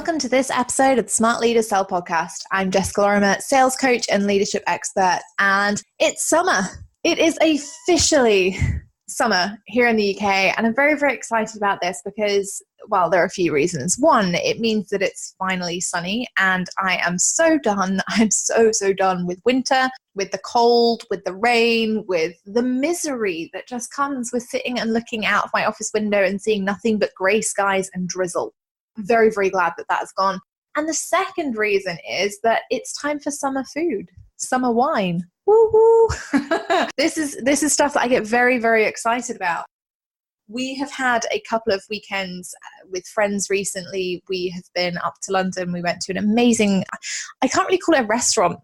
welcome to this episode of the Smart Leaders Sell podcast. I'm Jessica Lorimer, sales coach and leadership expert, and it's summer. It is officially summer here in the UK, and I'm very, very excited about this because, well, there are a few reasons. One, it means that it's finally sunny, and I am so done. I'm so done with winter, with the cold, with the rain, with the misery that just comes with sitting and looking out of my office window and seeing nothing but grey skies and drizzle. Very, very glad that has gone. And the second reason is that it's time for summer food, summer wine. Woo-hoo. This is stuff that I get very, very excited about. We have had a couple of weekends with friends recently. We have been up to London. We went to an amazing, I can't really call it a restaurant.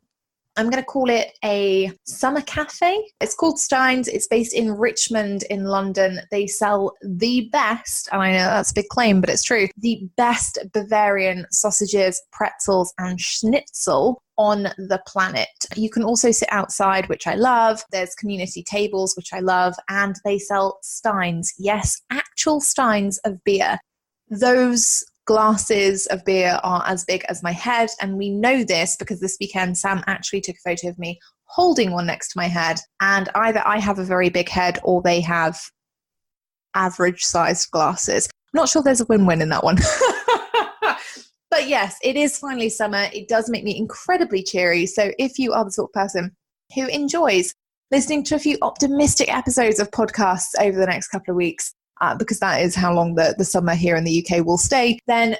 I'm going to call it a summer cafe. It's called Stein's. It's based in Richmond in London. They sell the best, and I know that's a big claim, but it's true, the best Bavarian sausages, pretzels, and schnitzel on the planet. You can also sit outside, which I love. There's community tables, which I love, and they sell Steins. Yes, actual Steins of beer. Those glasses of beer are as big as my head, and we know this because this weekend Sam actually took a photo of me holding one next to my head, and either I have a very big head or they have average sized glasses. I'm not sure there's a win-win in that one. But yes, it is finally summer. It does make me incredibly cheery. So if you are the sort of person who enjoys listening to a few optimistic episodes of podcasts over the next couple of weeks, because that is how long the summer here in the UK will stay, then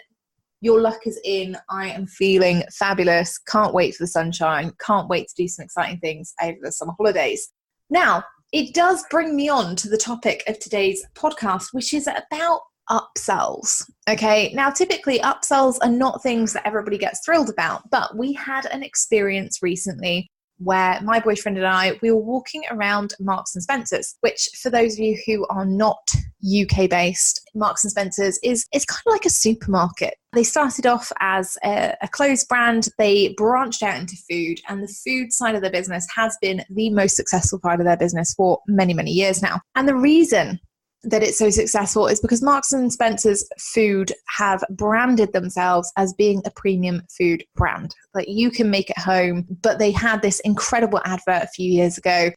your luck is in. I am feeling fabulous. Can't wait for the sunshine. Can't wait to do some exciting things over the summer holidays. Now, it does bring me on to the topic of today's podcast, which is about upsells. Okay, now typically upsells are not things that everybody gets thrilled about, but we had an experience recently where my boyfriend and I, we were walking around Marks and Spencer's, which for those of you who are not UK based, Marks and Spencer's is kind of like a supermarket. They started off as a clothes brand. They branched out into food, and the food side of their business has been the most successful part of their business for many, many years now. And the reason that it's so successful is because Marks and Spencer's food have branded themselves as being a premium food brand. Like, you can make it home, but they had this incredible advert a few years ago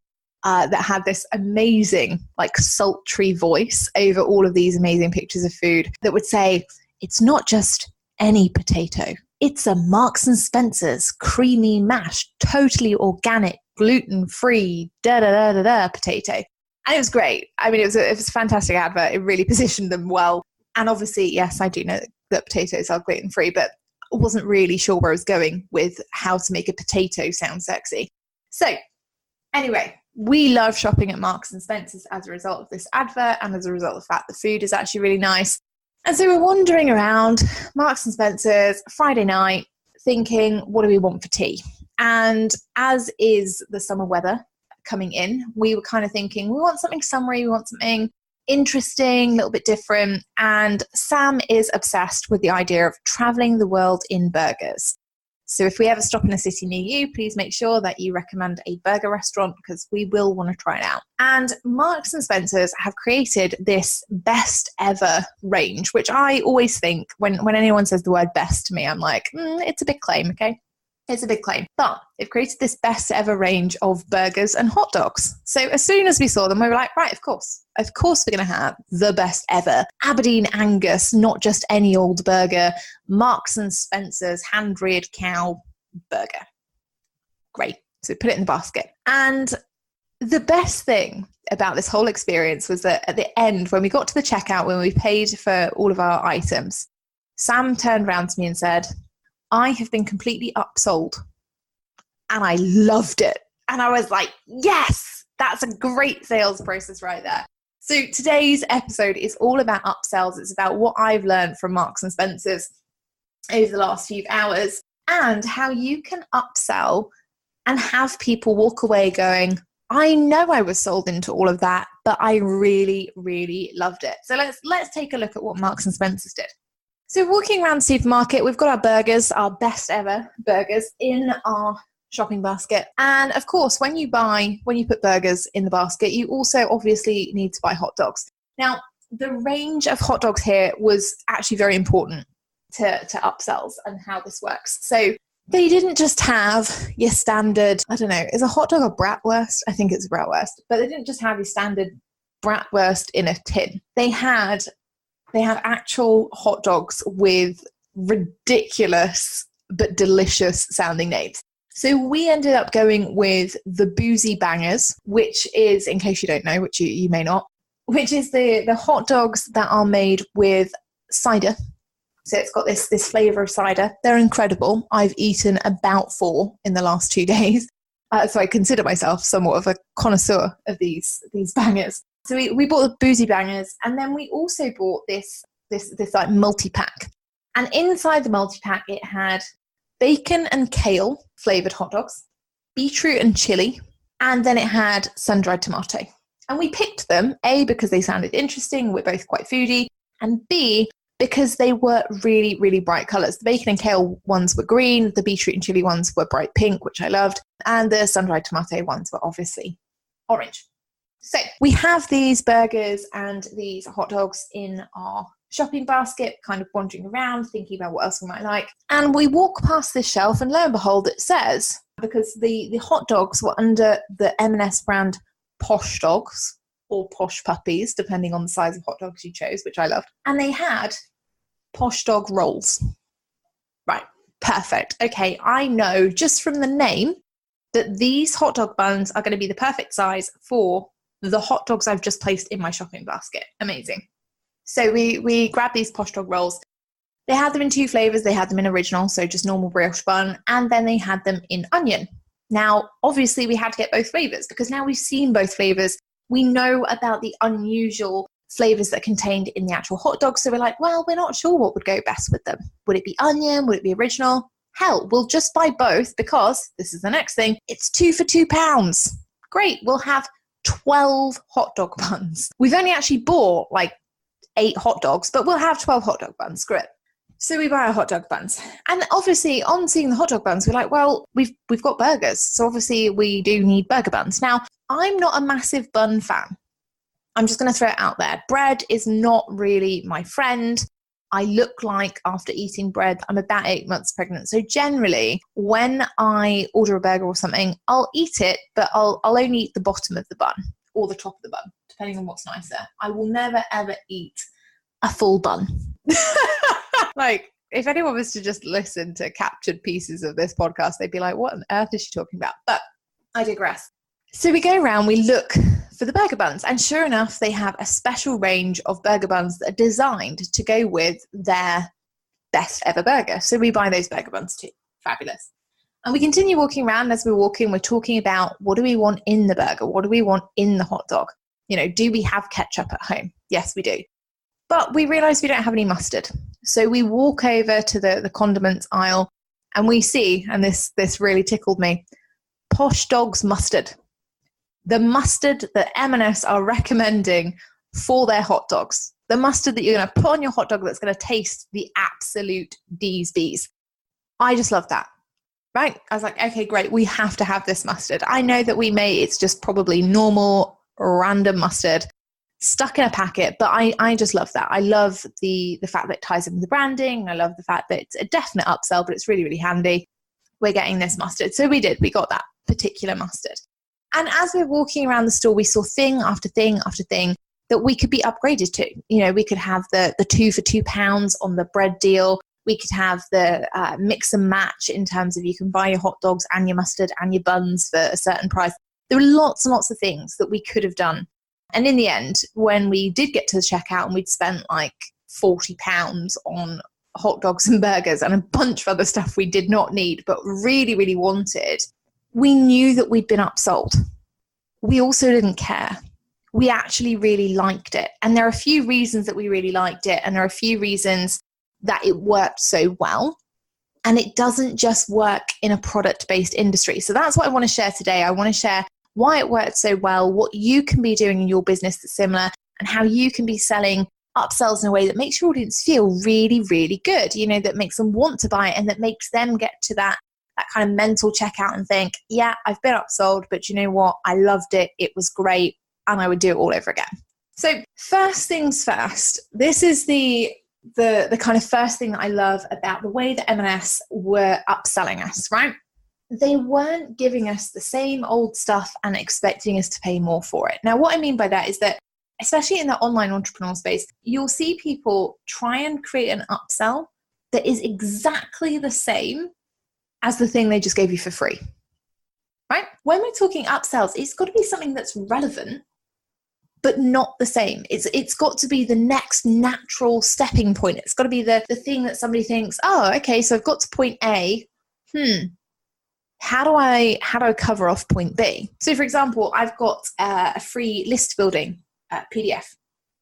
that had this amazing, like, sultry voice over all of these amazing pictures of food that would say, it's not just any potato. It's a Marks and Spencer's creamy mashed, totally organic, gluten-free, potato. And it was great. I mean, it was a fantastic advert. It really positioned them well. And obviously, yes, I do know that potatoes are gluten-free, but I wasn't really sure where I was going with how to make a potato sound sexy. So anyway, we love shopping at Marks and Spencer's as a result of this advert, and as a result of the fact the food is actually really nice. And so we're wandering around Marks and Spencer's Friday night thinking, what do we want for tea? And as is the summer weather coming in, we were kind of thinking, we want something summery, we want something interesting, a little bit different. And Sam is obsessed with the idea of traveling the world in burgers. So if we ever stop in a city near you, please make sure that you recommend a burger restaurant, because we will want to try it out. And Marks and Spencer's have created this best ever range, which I always think when anyone says the word best to me, I'm like, it's a big claim, okay? It's a big claim. But they've created this best ever range of burgers and hot dogs. So as soon as we saw them, we were like, right, of course we're going to have the best ever Aberdeen Angus, not just any old burger, Marks and Spencer's hand-reared cow burger. Great. So put it in the basket. And the best thing about this whole experience was that at the end, when we got to the checkout, when we paid for all of our items, Sam turned around to me and said, I have been completely upsold. And I loved it. And I was like, yes, that's a great sales process right there. So today's episode is all about upsells. It's about what I've learned from Marks and Spencer's over the last few hours, and how you can upsell and have people walk away going, I know I was sold into all of that, but I really, really loved it. So let's take a look at what Marks and Spencer's did. So walking around the supermarket, we've got our burgers, our best ever burgers in our shopping basket. And of course, when you put burgers in the basket, you also obviously need to buy hot dogs. Now, the range of hot dogs here was actually very important to Upsells and how this works. So they didn't just have your standard, I don't know, is a hot dog a bratwurst? I think it's a bratwurst. But they didn't just have your standard bratwurst in a tin. They had actual hot dogs with ridiculous but delicious sounding names. So we ended up going with the Boozy Bangers, which is, in case you don't know, which you may not, which is the hot dogs that are made with cider. So it's got this flavour of cider. They're incredible. I've eaten about 4 in the last 2 days. So I consider myself somewhat of a connoisseur of these bangers. So we bought the Boozy Bangers, and then we also bought this like multi-pack. And inside the multi-pack, it had bacon and kale flavoured hot dogs, beetroot and chilli, and then it had sun-dried tomato. And we picked them, A, because they sounded interesting, we're both quite foodie, and B, because they were really, really bright colours. The bacon and kale ones were green, the beetroot and chilli ones were bright pink, which I loved, and the sun-dried tomato ones were obviously orange. So we have these burgers and these hot dogs in our shopping basket, kind of wandering around, thinking about what else we might like. And we walk past this shelf, and lo and behold, it says, because the hot dogs were under the M&S brand Posh Dogs, or Posh Puppies, depending on the size of hot dogs you chose, which I loved. And they had Posh Dog rolls. Right, perfect. Okay, I know just from the name that these hot dog buns are going to be the perfect size for the hot dogs I've just placed in my shopping basket. Amazing. So we grabbed these Posh Dog rolls. They had them in 2 flavours. They had them in original, so just normal brioche bun, and then they had them in onion. Now, obviously, we had to get both flavours because now we've seen both flavours. We know about the unusual flavours that are contained in the actual hot dog, so we're like, well, we're not sure what would go best with them. Would it be onion? Would it be original? Hell, we'll just buy both because, this is the next thing, it's 2 for £2. Great, we'll have 12 hot dog buns. We've only actually bought like 8 hot dogs, but we'll have 12 hot dog buns. Screw it. So we buy our hot dog buns. And obviously on seeing the hot dog buns, we're like, well, we've got burgers. So obviously we do need burger buns. Now, I'm not a massive bun fan. I'm just going to throw it out there. Bread is not really my friend. I look like after eating bread, I'm about 8 months pregnant. So generally, when I order a burger or something, I'll eat it, but I'll only eat the bottom of the bun or the top of the bun, depending on what's nicer. I will never, ever eat a full bun. Like, if anyone was to just listen to captured pieces of this podcast, they'd be like, what on earth is she talking about? But I digress. So we go around, we look for the burger buns, and sure enough, they have a special range of burger buns that are designed to go with their best ever burger. So we buy those burger buns too. Fabulous. And we continue walking around. As we're walking, we're talking about, what do we want in the burger? What do we want in the hot dog? You know, do we have ketchup at home? Yes, we do. But we realize we don't have any mustard. So we walk over to the condiments aisle, and we see, and this really tickled me, Posh Dogs mustard. The mustard that M&S are recommending for their hot dogs. The mustard that you're going to put on your hot dog that's going to taste the absolute D's B's. I just love that. Right? I was like, okay, great. We have to have this mustard. I know that it's just probably normal, random mustard stuck in a packet, but I just love that. I love the fact that it ties in with the branding. I love the fact that it's a definite upsell, but it's really, really handy. We're getting this mustard. So we got that particular mustard. And as we're walking around the store, we saw thing after thing after thing that we could be upgraded to. You know, we could have the 2 for £2 on the bread deal. We could have the mix and match in terms of you can buy your hot dogs and your mustard and your buns for a certain price. There were lots and lots of things that we could have done. And in the end, when we did get to the checkout and we'd spent like £40 on hot dogs and burgers and a bunch of other stuff we did not need but really, really wanted, we knew that we'd been upsold. We also didn't care. We actually really liked it. And there are a few reasons that we really liked it. And there are a few reasons that it worked so well. And it doesn't just work in a product-based industry. So that's what I want to share today. I want to share why it worked so well, what you can be doing in your business that's similar, and how you can be selling upsells in a way that makes your audience feel really, really good, you know, that makes them want to buy it and that makes them get to that kind of mental checkout and think, yeah, I've been upsold, but you know what? I loved it. It was great. And I would do it all over again. So first things first, this is the the kind of first thing that I love about the way that M&S were upselling us, right? They weren't giving us the same old stuff and expecting us to pay more for it. Now, what I mean by that is that, especially in the online entrepreneur space, you'll see people try and create an upsell that is exactly the same as the thing they just gave you for free, right? When we're talking upsells, it's got to be something that's relevant, but not the same. It's got to be the next natural stepping point. It's got to be the thing that somebody thinks, oh, okay, so I've got to point A. How do I cover off point B? So for example, I've got a free list building PDF.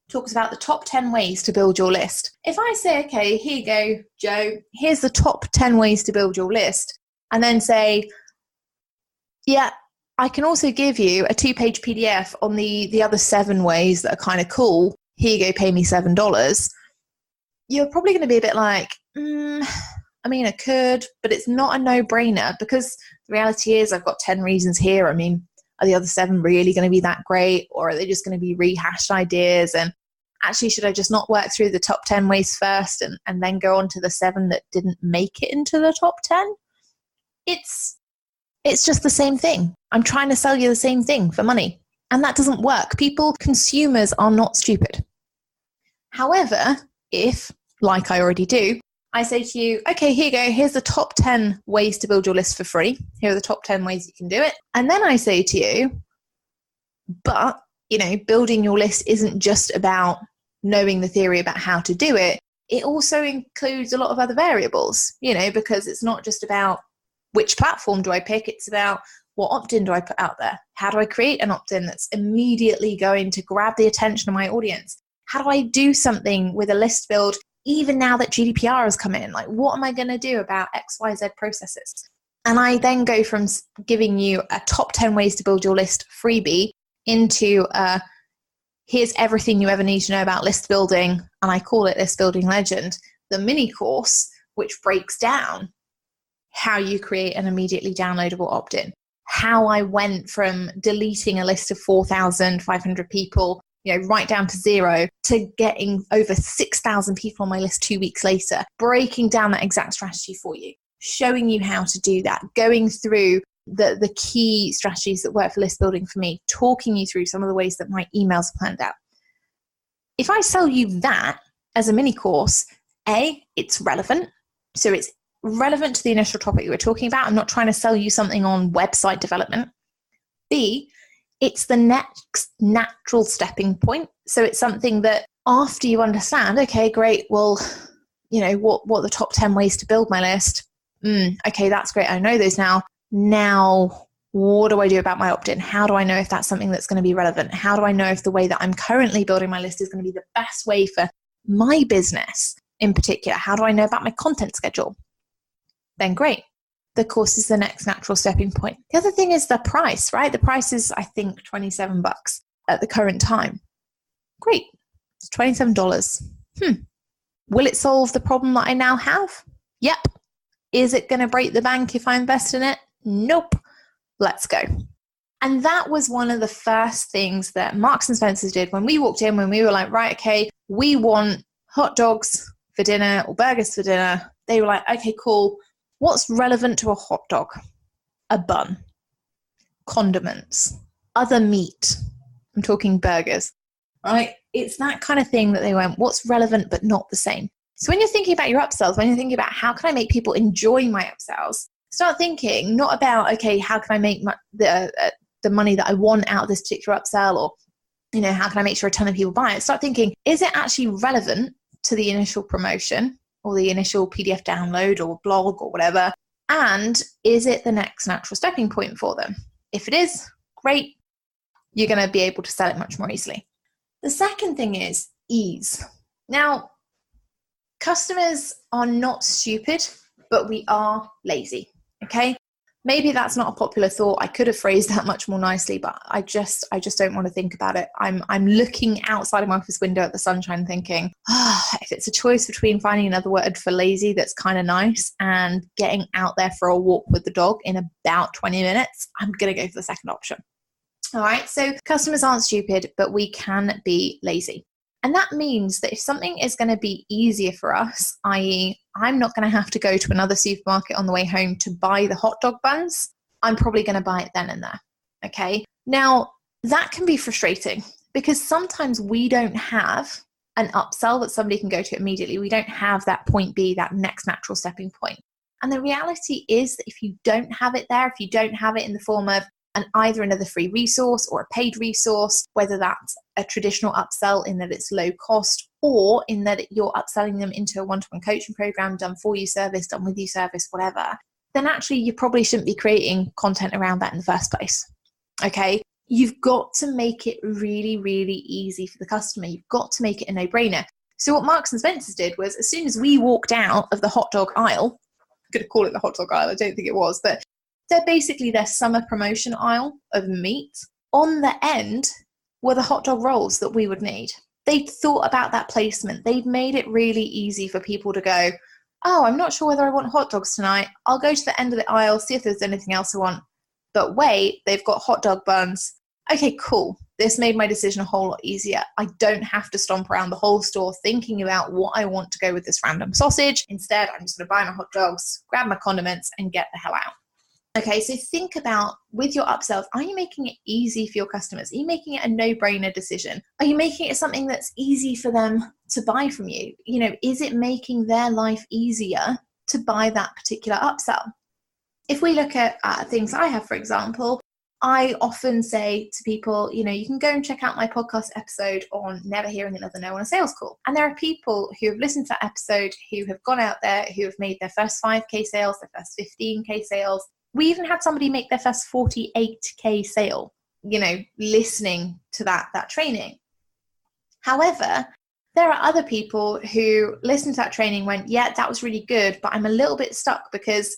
Talks about the top 10 ways to build your list. If I say, okay, here you go, Joe, here's the top 10 ways to build your list, and then say, yeah, I can also give you a 2-page PDF on the other 7 ways that are kind of cool. Here you go, pay me $7. You're probably going to be a bit like, I mean, I could, but it's not a no-brainer, because the reality is I've got 10 reasons here. I mean, are the other 7 really going to be that great, or are they just going to be rehashed ideas? And actually, should I just not work through the top 10 ways first and then go on to the 7 that didn't make it into the top 10? It's just the same thing. I'm trying to sell you the same thing for money, and that doesn't work. Consumers are not stupid. However, if, like I already do, I say to you, okay, here you go. Here's the top 10 ways to build your list for free. Here are the top 10 ways you can do it. And then I say to you, but, building your list isn't just about knowing the theory about how to do it. It also includes a lot of other variables, because it's not just about which platform do I pick. It's about what opt-in do I put out there? How do I create an opt-in that's immediately going to grab the attention of my audience? How do I do something with a list build even now that GDPR has come in? Like, what am I going to do about XYZ processes? And I then go from giving you a top 10 ways to build your list freebie into here's everything you ever need to know about list building, and I call it List Building Legend, the mini course, which breaks down how you create an immediately downloadable opt-in, how I went from deleting a list of 4,500 people, right down to 0, to getting over 6,000 people on my list 2 weeks later, breaking down that exact strategy for you, showing you how to do that, going through the key strategies that work for list building for me, talking you through some of the ways that my emails are planned out. If I sell you that as a mini course, A, it's relevant. So it's relevant to the initial topic you were talking about. I'm not trying to sell you something on website development. B, it's the next natural stepping point. So it's something that after you understand, okay, great, well, what are the top 10 ways to build my list? Okay, that's great. I know those now. Now, what do I do about my opt-in? How do I know if that's something that's going to be relevant? How do I know if the way that I'm currently building my list is going to be the best way for my business in particular? How do I know about my content schedule? Then great. The course is the next natural stepping point. The other thing is the price, right? The price is, I think, $27 at the current time. Great. It's $27. Will it solve the problem that I now have? Yep. Is it going to break the bank if I invest in it? Nope. Let's go. And that was one of the first things that Marks and Spencer's did when we walked in, when we were like, right, okay, we want hot dogs for dinner or burgers for dinner. They were like, okay, cool. What's relevant to a hot dog? A bun, condiments, other meat. I'm talking burgers, right? It's that kind of thing that they went, what's relevant but not the same? So when you're thinking about your upsells, when you're thinking about how can I make people enjoy my upsells, start thinking not about, okay, how can I make the money that I want out of this particular upsell, or, how can I make sure a ton of people buy it? Start thinking, is it actually relevant to the initial promotion or the initial PDF download or blog or whatever? And is it the next natural stepping point for them? If it is, great. You're going to be able to sell it much more easily. The second thing is ease. Now, customers are not stupid, but we are lazy. Okay? Maybe that's not a popular thought. I could have phrased that much more nicely, but I just don't want to think about it. I'm looking outside of my office window at the sunshine thinking, if it's a choice between finding another word for lazy that's kind of nice and getting out there for a walk with the dog in about 20 minutes, I'm going to go for the second option. All right. So customers aren't stupid, but we can be lazy. And that means that if something is going to be easier for us, i.e., I'm not going to have to go to another supermarket on the way home to buy the hot dog buns, I'm probably going to buy it then and there. Okay. Now, that can be frustrating because sometimes we don't have an upsell that somebody can go to immediately. We don't have that point B, that next natural stepping point. And the reality is that if you don't have it there, if you don't have it in the form of either another free resource or a paid resource, whether that's a traditional upsell in that it's low cost or in that you're upselling them into a one-to-one coaching program, done for you service, done with you service, whatever, then actually you probably shouldn't be creating content around that in the first place. Okay. You've got to make it really, really easy for the customer. You've got to make it a no-brainer. So what Marks and Spencer's did was, as soon as we walked out of the hot dog aisle, I'm going to call it the hot dog aisle, I don't think it was, but they're basically their summer promotion aisle of meat. On the end were the hot dog rolls that we would need. They'd thought about that placement. They'd made it really easy for people to go, oh, I'm not sure whether I want hot dogs tonight. I'll go to the end of the aisle, see if there's anything else I want. But wait, they've got hot dog buns. Okay, cool. This made my decision a whole lot easier. I don't have to stomp around the whole store thinking about what I want to go with this random sausage. Instead, I'm just going to buy my hot dogs, grab my condiments, and get the hell out. Okay, so think about with your upsells, are you making it easy for your customers? Are you making it a no-brainer decision? Are you making it something that's easy for them to buy from you? You know, is it making their life easier to buy that particular upsell? If we look at things I have, for example, I often say to people, you know, you can go and check out my podcast episode on never hearing another no on a sales call. And there are people who have listened to that episode, who have gone out there, who have made their first 5K sales, their first 15K sales. We even had somebody make their first 48K sale, you know, listening to that training. However, there are other people who listened to that training and went, yeah, that was really good, but I'm a little bit stuck because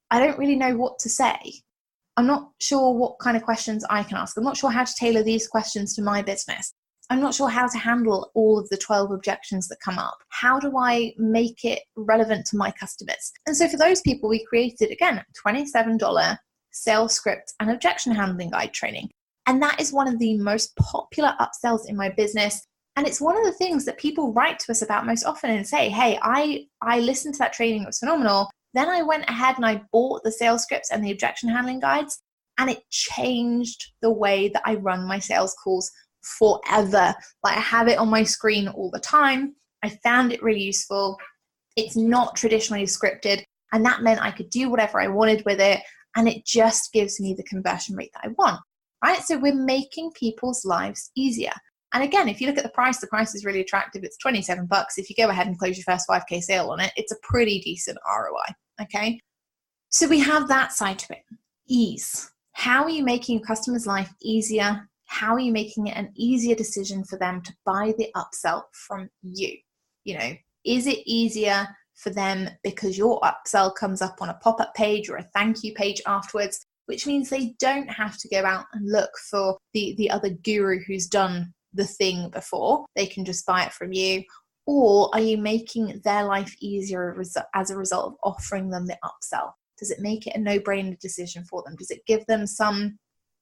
I don't really know what to say. I'm not sure what kind of questions I can ask. I'm not sure how to tailor these questions to my business. I'm not sure how to handle all of the 12 objections that come up. How do I make it relevant to my customers? And so for those people, we created, again, $27 sales script and objection handling guide training. And that is one of the most popular upsells in my business. And it's one of the things that people write to us about most often and say, hey, I listened to that training. It was phenomenal. Then I went ahead and I bought the sales scripts and the objection handling guides, and it changed the way that I run my sales calls forever. Like, I have it on my screen all the time. I found it really useful. It's not traditionally scripted, and that meant I could do whatever I wanted with it, and it just gives me the conversion rate that I want, right? So we're making people's lives easier. And again, if you look at the price is really attractive. It's $27. If you go ahead and close your first 5K sale on it, it's a pretty decent ROI, okay? So we have that side to it. Ease. How are you making your customer's life easier? How are you making it an easier decision for them to buy the upsell from you? You know, is it easier for them because your upsell comes up on a pop-up page or a thank you page afterwards, which means they don't have to go out and look for the other guru who's done the thing before. They can just buy it from you. Or are you making their life easier as a result of offering them the upsell? Does it make it a no-brainer decision for them? Does it give them some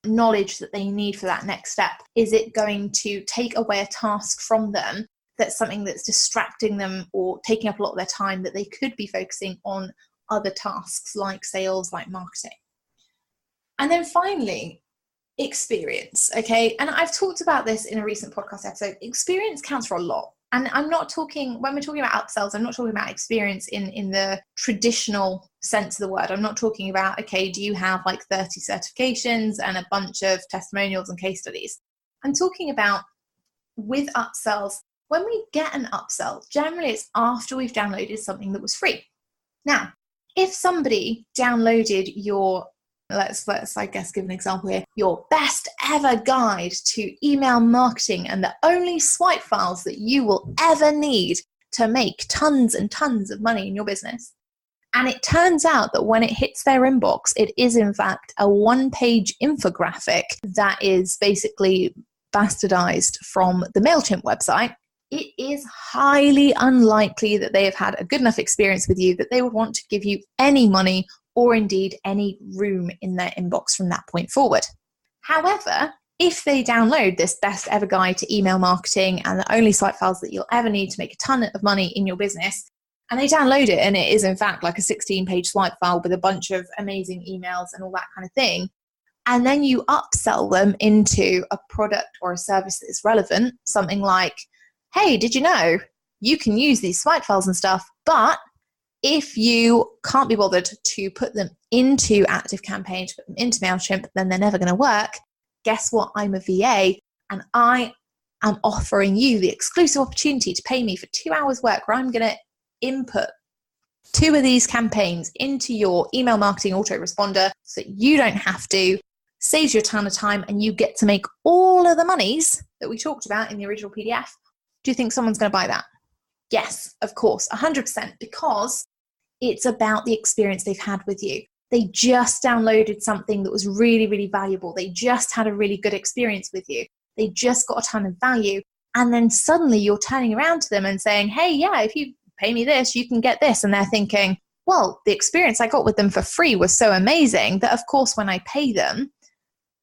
knowledge that they need for that next step? Is it going to take away a task from them that's something that's distracting them or taking up a lot of their time that they could be focusing on other tasks like sales, like marketing? And then finally, experience, okay? And I've talked about this in a recent podcast episode. Experience counts for a lot. And I'm not talking, when we're talking about upsells, I'm not talking about experience in the traditional sense of the word. I'm not talking about, okay, do you have like 30 certifications and a bunch of testimonials and case studies? I'm talking about with upsells, when we get an upsell, generally it's after we've downloaded something that was free. Now, if somebody downloaded your let's I guess give an example here, your best ever guide to email marketing and the only swipe files that you will ever need to make tons and tons of money in your business. And it turns out that when it hits their inbox, it is in fact a one-page infographic that is basically bastardized from the MailChimp website. It is highly unlikely that they have had a good enough experience with you that they would want to give you any money or indeed any room in their inbox from that point forward. However, if they download this best ever guide to email marketing and the only swipe files that you'll ever need to make a ton of money in your business, and they download it and it is in fact like a 16-page swipe file with a bunch of amazing emails and all that kind of thing, and then you upsell them into a product or a service that is relevant, something like, hey, did you know you can use these swipe files and stuff, but if you can't be bothered to put them into active campaigns, put them into MailChimp, then they're never going to work. Guess what? I'm a VA and I am offering you the exclusive opportunity to pay me for 2 hours work where I'm going to input 2 of these campaigns into your email marketing autoresponder so that you don't have to, saves you a ton of time, and you get to make all of the monies that we talked about in the original PDF. Do you think someone's going to buy that? Yes, of course, 100%, because it's about the experience they've had with you. They just downloaded something that was really, really valuable. They just had a really good experience with you. They just got a ton of value. And then suddenly you're turning around to them and saying, hey, yeah, if you pay me this, you can get this. And they're thinking, well, the experience I got with them for free was so amazing that, of course, when I pay them,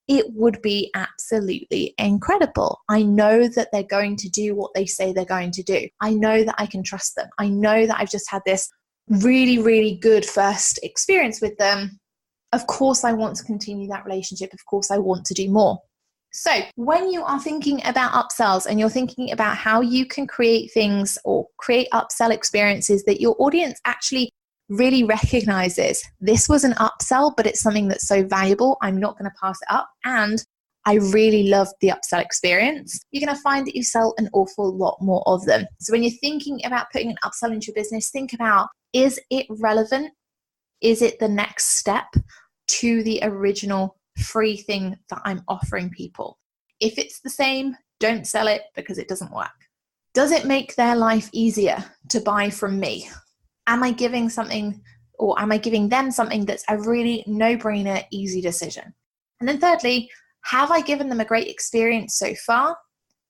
it would be absolutely incredible. I know that they're going to do what they say they're going to do. I know that I can trust them. I know that I've just had this really, really good first experience with them. Of course, I want to continue that relationship. Of course, I want to do more. So when you are thinking about upsells and you're thinking about how you can create things or create upsell experiences that your audience actually really recognizes, this was an upsell, but it's something that's so valuable, I'm not going to pass it up, and I really love the upsell experience, you're going to find that you sell an awful lot more of them. So when you're thinking about putting an upsell into your business, think about, is it relevant? Is it the next step to the original free thing that I'm offering people? If it's the same, don't sell it because it doesn't work. Does it make their life easier to buy from me? Am I giving something, or am I giving them something that's a really no-brainer, easy decision? And then thirdly, have I given them a great experience so far?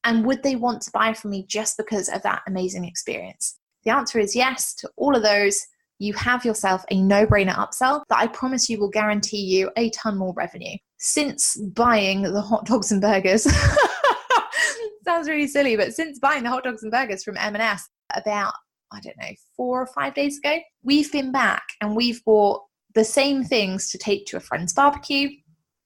And would they want to buy from me just because of that amazing experience? The answer is yes to all of those. You have yourself a no-brainer upsell that I promise you will guarantee you a ton more revenue. Since buying the hot dogs and burgers, sounds really silly, but since buying the hot dogs and burgers from M&S about, 4 or 5 days ago, we've been back and we've bought the same things to take to a friend's barbecue.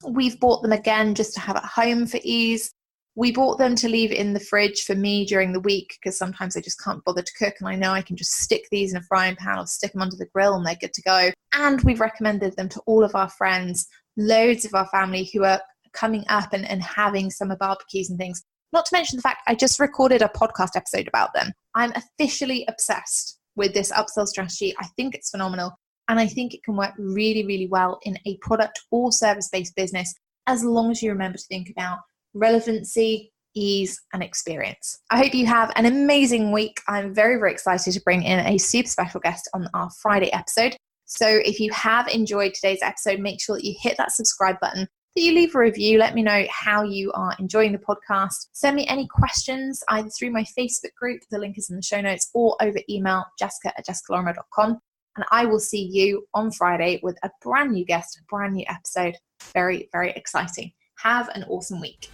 We've bought them again just to have at home for ease. We bought them to leave in the fridge for me during the week because sometimes I just can't bother to cook and I know I can just stick these in a frying pan or stick them under the grill and they're good to go. And we've recommended them to all of our friends, loads of our family who are coming up and having summer barbecues and things. Not to mention the fact I just recorded a podcast episode about them. I'm officially obsessed with this upsell strategy. I think it's phenomenal. And I think it can work really, really well in a product or service-based business as long as you remember to think about relevancy, ease, and experience. I hope you have an amazing week. I'm very, very excited to bring in a super special guest on our Friday episode. So if you have enjoyed today's episode, make sure that you hit that subscribe button, that you leave a review. Let me know how you are enjoying the podcast. Send me any questions either through my Facebook group, the link is in the show notes, or over email, jessica@jessicalorimer.com. And I will see you on Friday with a brand new guest, a brand new episode. Very, very exciting. Have an awesome week.